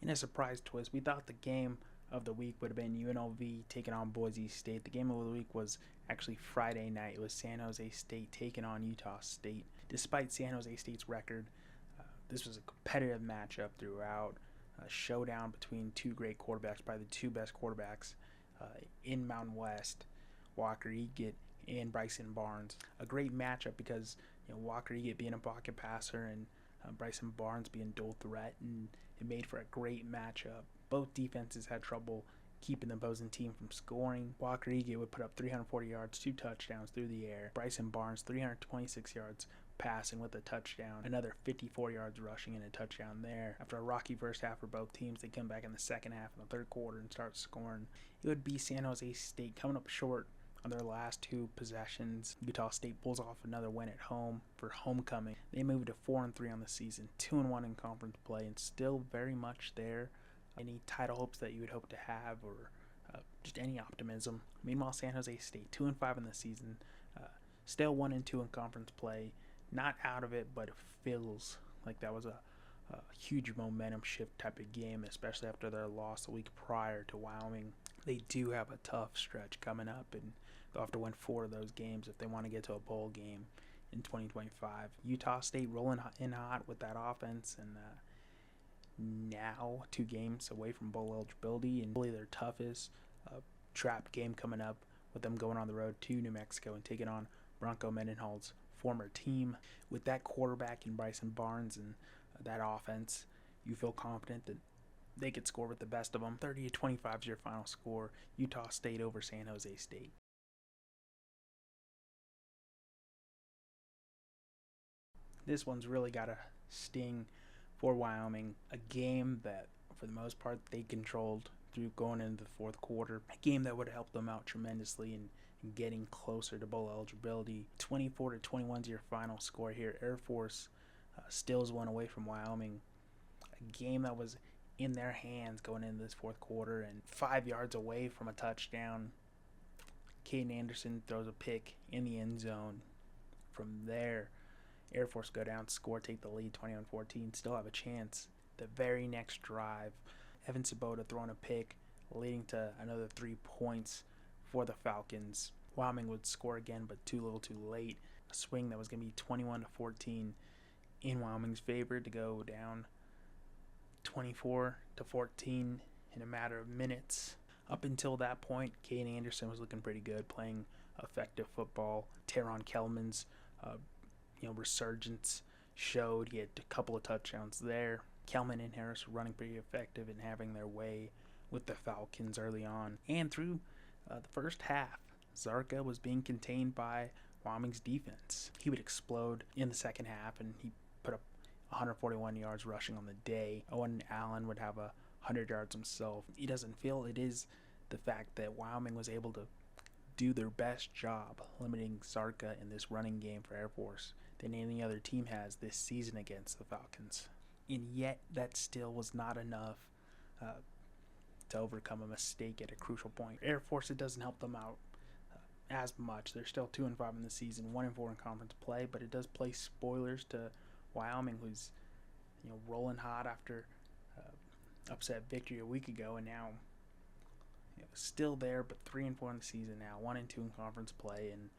In a surprise twist, we thought the game of the week would have been UNLV taking on Boise State. The game of the week was actually Friday night. It was San Jose State taking on Utah State. Despite San Jose State's record, this was a competitive matchup throughout. A showdown between two great quarterbacks, probably the two best quarterbacks in Mountain West, Walker Eget and Bryson Barnes. A great matchup because Walker Eget being a pocket passer and Bryson Barnes being dual threat, and it made for a great matchup. Both defenses had trouble keeping the opposing team from scoring. Walker Eget would put up 340 yards, 2 touchdowns through the air. Bryson Barnes, 326 yards passing with a touchdown, another 54 yards rushing and a touchdown there. After a rocky first half for both teams, they come back in the second half in the third quarter and start scoring. It would be San Jose State coming up short on their last two possessions. Utah State pulls off another win at home for homecoming. They moved to 4-3 on the season, 2-1 in conference play, and still very much there. Any title hopes that you would hope to have, or just any optimism. Meanwhile, San Jose State 2-5 in the season, still 1-2 in conference play. Not out of it, but it feels like that was a huge momentum shift type of game, especially after their loss a week prior to Wyoming. They do have a tough stretch coming up, and they'll have to win 4 of those games if they want to get to a bowl game in 2025. Utah State rolling in hot with that offense, and now 2 games away from bowl eligibility, and really their toughest trap game coming up with them going on the road to New Mexico and taking on Bronco Mendenhall's former team. With that quarterback in Bryson Barnes and that offense, you feel confident that they could score with the best of them. 30-25 is your final score. Utah State over San Jose State. This one's really got a sting for Wyoming. A game that, for the most part, they controlled through going into the fourth quarter. A game that would have helped them out tremendously in getting closer to bowl eligibility. 24-21 is your final score here. Air Force steals one away from Wyoming. A game that was in their hands going into this fourth quarter, and 5 yards away from a touchdown. Caden Anderson throws a pick in the end zone. From there, Air Force go down, score, take the lead 21-14, still have a chance. The very next drive, Evan Sabota throwing a pick, leading to another 3 points for the Falcons. Wyoming would score again, but too little too late. A swing that was going to be 21-14 in Wyoming's favor to go down 24-14 in a matter of minutes. Up until that point, Caden Anderson was looking pretty good, playing effective football. Teron Kelman's resurgence showed. He had a couple of touchdowns there. Kelman and Harris were running pretty effective and having their way with the Falcons early on. And through the first half, Zarka was being contained by Wyoming's defense. He would explode in the second half, and he put up 141 yards rushing on the day. Owen Allen would have 100 yards himself. He doesn't feel it is the fact that Wyoming was able to do their best job limiting Zarka in this running game for Air Force than any other team has this season against the Falcons. And yet, that still was not enough to overcome a mistake at a crucial point. Air Force, it doesn't help them out as much. They're still 2-5 in the season, 1-4 in conference play, but it does play spoilers to Wyoming, who's rolling hot after upset victory a week ago, and now still there, but 3-4 in the season now, 1-2 in conference play, and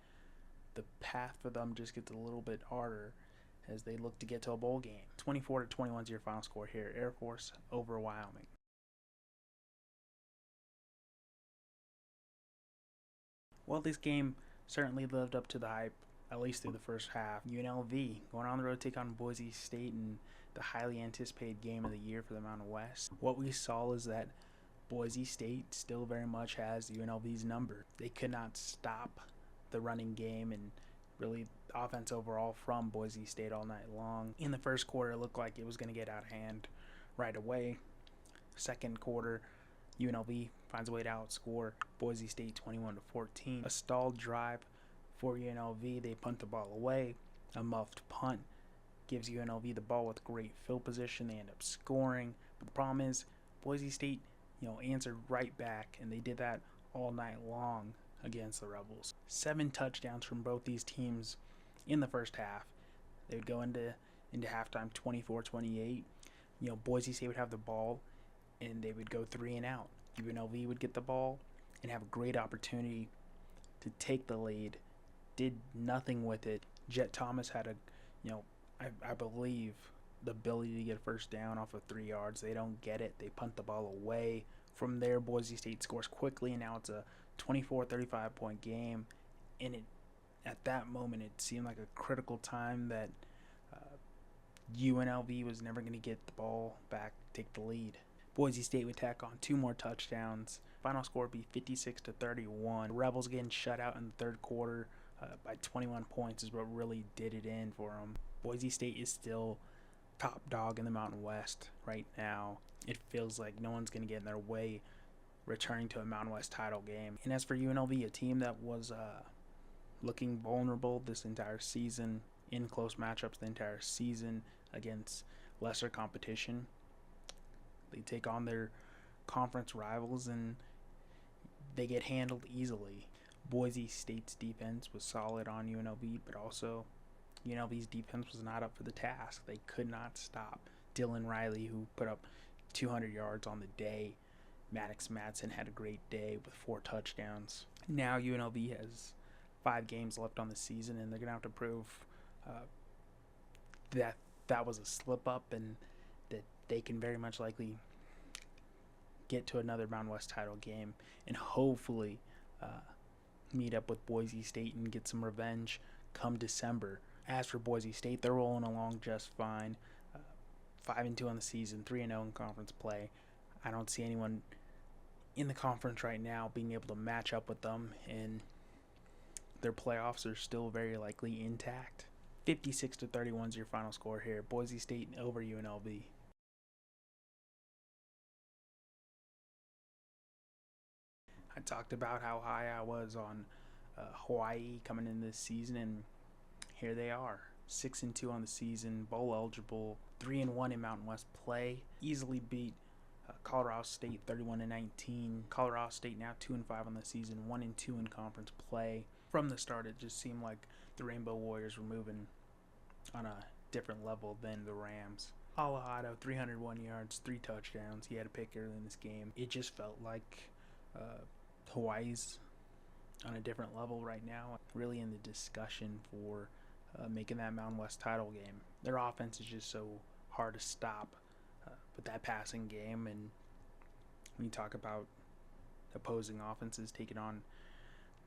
the path for them just gets a little bit harder as they look to get to a bowl game. 24-21 is your final score here. Air Force over Wyoming. Well, this game certainly lived up to the hype, at least through the first half. UNLV going on the road to take on Boise State in the highly anticipated game of the year for the Mountain West. What we saw is that Boise State still very much has UNLV's number. They could not stop the running game and really offense overall from Boise State all night long. In the first quarter, it looked like it was going to get out of hand right away. Second quarter, UNLV finds a way to outscore Boise State 21-14. A stalled drive for UNLV. They punt the ball away. A muffed punt gives UNLV the ball with great field position. They end up scoring. But the problem is Boise State, answered right back, and they did that all night long against the Rebels. 7 touchdowns from both these teams in the first half. They would go into halftime 24-28. Boise State would have the ball and they would go 3-and-out. UNLV would get the ball and have a great opportunity to take the lead. Did nothing with it. Jet Thomas had I believe, the ability to get a first down off of 3 yards. They don't get it. They punt the ball away. From there, Boise State scores quickly, and now it's a 24-35 point game. And at that moment, it seemed like a critical time that UNLV was never going to get the ball back, take the lead. Boise State would tack on 2 more touchdowns. Final score would be 56-31. The Rebels getting shut out in the third quarter by 21 points is what really did it in for them. Boise State is still top dog in the Mountain West right now. It feels like no one's going to get in their way returning to a Mountain West title game. And as for UNLV, a team that was looking vulnerable this entire season, in close matchups the entire season against lesser competition, they take on their conference rivals and they get handled easily. Boise State's defense was solid on UNLV, but also UNLV's defense was not up for the task. They could not stop Dylan Riley, who put up 200 yards on the day. Maddox Madsen had a great day with 4 touchdowns. Now UNLV has 5 games left on the season, and they're going to have to prove that was a slip-up and that they can very much likely get to another Mountain West title game and hopefully meet up with Boise State and get some revenge come December. As for Boise State, they're rolling along just fine. 5-2 on the season, 3-0 in conference play. I don't see anyone in the conference right now being able to match up with them, and their playoffs are still very likely intact. 56-31 is your final score here. Boise State over UNLV. I talked about how high I was on Hawaii coming in this season, and here they are. 6-2 on the season, bowl eligible, 3-1 in Mountain West play. Easily beat Colorado State 31-19. Colorado State now 2-5 on the season, 1-2 in conference play. From the start, it just seemed like the Rainbow Warriors were moving on a different level than the Rams. Alahado, 301 yards, 3 touchdowns. He had a pick early in this game. It just felt like Hawaii's on a different level right now, really in the discussion for making that Mountain West title game. Their offense is just so hard to stop with that passing game, and when you talk about opposing offenses taking on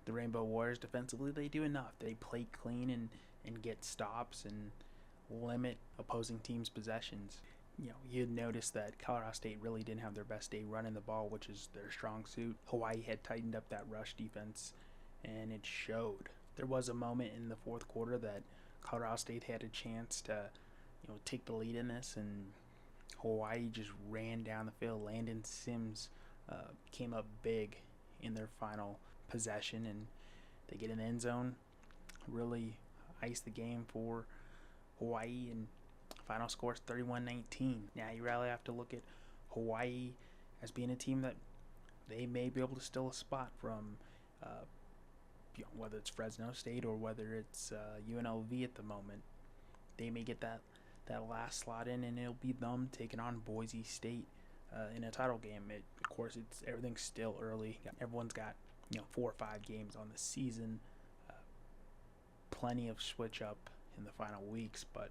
the Rainbow Warriors defensively, they do enough. They play clean and get stops and limit opposing teams' possessions. You'd notice that Colorado State really didn't have their best day running the ball, which is their strong suit. Hawaii had tightened up that rush defense, and it showed. There was a moment in the fourth quarter that Colorado State had a chance to, take the lead in this, and Hawaii just ran down the field. Landon Sims came up big in their final possession, and they get in the end zone, really ice the game for Hawaii, and final score is 31-19. Now you really have to look at Hawaii as being a team that they may be able to steal a spot from, whether it's Fresno State or whether it's UNLV at the moment. They may get that last slot in, and it'll be them taking on Boise State in a title game. Of course, everything's still early. Everyone's got 4 or 5 games on the season. Plenty of switch up in the final weeks, but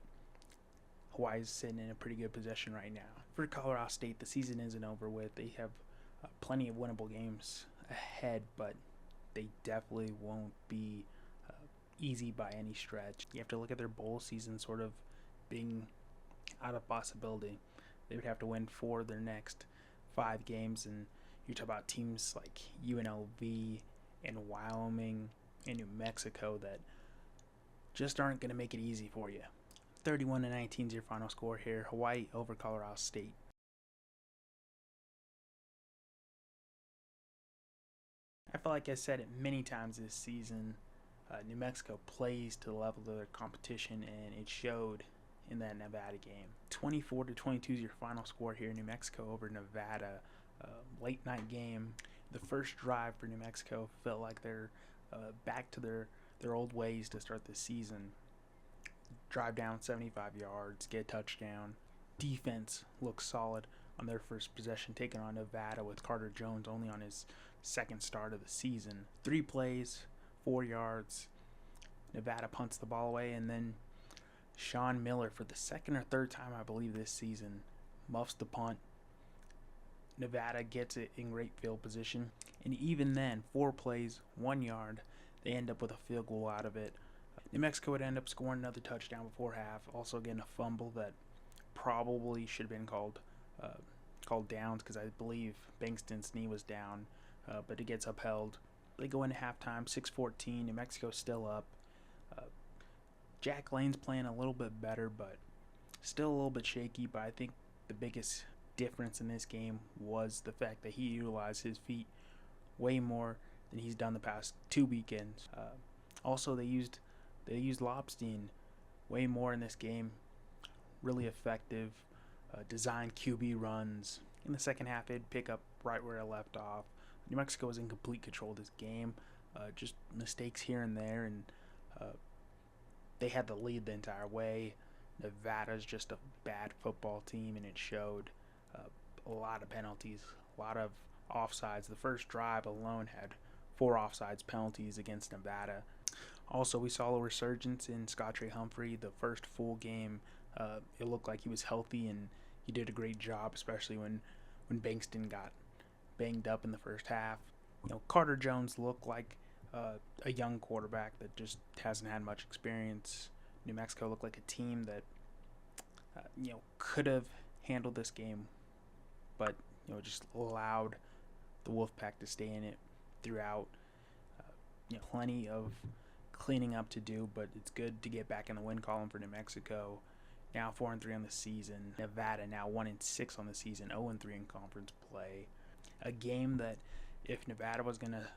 Hawaii's sitting in a pretty good position right now. For Colorado State, the season isn't over with. They have plenty of winnable games ahead, but they definitely won't be easy by any stretch. You have to look at their bowl season sort of being out of possibility. They would have to win 4 of their next 5 games, and you talk about teams like UNLV and Wyoming and New Mexico that just aren't going to make it easy for you. 31-19 is your final score here. Hawaii over Colorado State. I feel like I said it many times this season. New Mexico plays to the level of their competition, and it showed in that Nevada game. 24-22 is your final score here. New Mexico over Nevada. Late night game. The first drive for New Mexico felt like they're back to their old ways to start the season. Drive down 75 yards, get a touchdown. Defense looks solid. on their first possession, taking on Nevada with Carter Jones only on his second start of the season. 3 plays, 4 yards. Nevada punts the ball away, and then Sean Miller, for the second or third time, I believe, this season, muffs the punt. Nevada gets it in great field position, and even then, 4 plays, 1 yard, they end up with a field goal out of it. New Mexico would end up scoring another touchdown before half, also getting a fumble that probably should have been called downs, because I believe Bankston's knee was down, but it gets upheld. They go into halftime, 6-14, New Mexico's still up. Jack Lane's playing a little bit better, but still a little bit shaky. But I think the biggest difference in this game was the fact that he utilized his feet way more than he's done the past 2 weekends. Also, they used Lobstein way more in this game. Really effective, designed QB runs. In the second half, it'd pick up right where it left off. New Mexico was in complete control of this game. Just mistakes here and there, and they had the lead the entire way. Nevada's just a bad football team, and it showed. A lot of penalties, a lot of offsides. The first drive alone had 4 offsides penalties against Nevada. Also, we saw a resurgence in Scott Trey Humphrey. The first full game, it looked like he was healthy, and he did a great job, especially when Bankston got banged up in the first half. Carter Jones looked like a young quarterback that just hasn't had much experience. New Mexico looked like a team that could have handled this game, but just allowed the Wolfpack to stay in it throughout. Plenty of cleaning up to do, but it's good to get back in the win column for New Mexico. Now 4-3 on the season. Nevada now 1-6 on the season, 0-3 in conference play. A game that if Nevada was gonna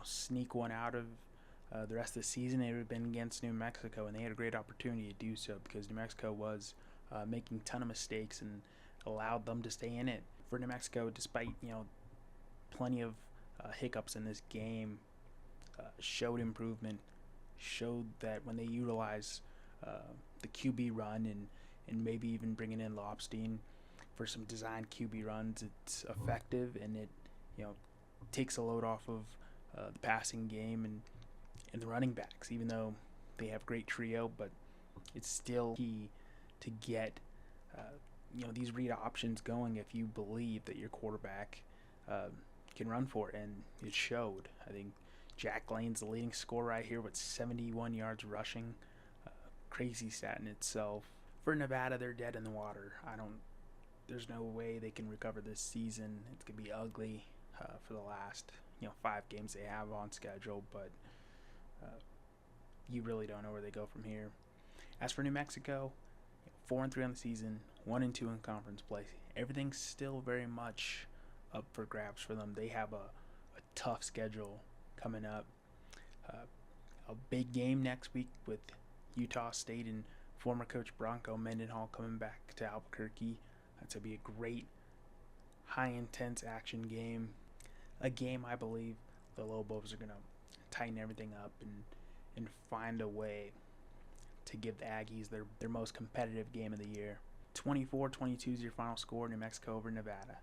sneak one out of the rest of the season, it would have been against New Mexico, and they had a great opportunity to do so because New Mexico was making a ton of mistakes and allowed them to stay in it. For New Mexico, despite plenty of hiccups in this game, showed improvement, showed that when they utilize the QB run and maybe even bringing in Lobstein for some designed QB runs, it's effective, and it takes a load off of the passing game and the running backs. Even though they have great trio, but it's still key to get these read options going if you believe that your quarterback can run for it, and it showed. I think Jack Lane's the leading scorer right here with 71 yards rushing. Crazy stat in itself. For Nevada, they're dead in the water. There's no way they can recover this season. It's gonna be ugly for the last 5 games they have on schedule, but you really don't know where they go from here. As for New Mexico, 4-3 on the season, 1-2 in conference play. Everything's still very much up for grabs for them. They have a tough schedule coming up. A big game next week with Utah State and former coach Bronco Mendenhall coming back to Albuquerque. That's going to be a great, high-intense action game. A game I believe the Lobos are going to tighten everything up and find a way to give the Aggies their most competitive game of the year. 24-22 is your final score. New Mexico over Nevada.